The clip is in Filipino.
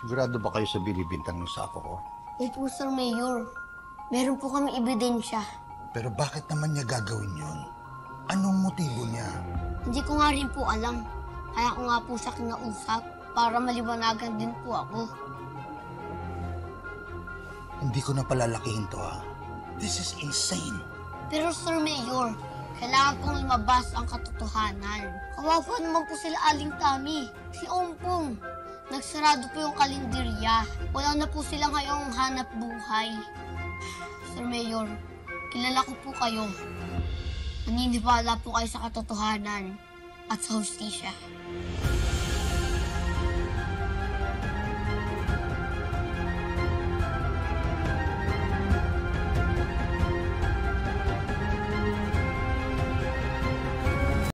Sigurado ba kayo sa binibintang ng sako ko? Opo, Sir Mayor. Meron po kami ebidensya. Pero bakit naman niya gagawin yun? Anong motibo niya? Hindi ko nga rin po alam. Kaya ko nga po siya kinausap para maliwanagan din po ako. Hindi ko na palalakihin to, ha? This is insane. Pero Sir Mayor, kailangan pong lumabas ang katotohanan. Kawawa naman po sila Aling Tami, si Ompong. Nagsarado po yung kalenderya. Wala na po sila ngayong hanap buhay. Sir Mayor, kilala ko po kayo. Naniniwala po kayo sa katotohanan at sa hustisya.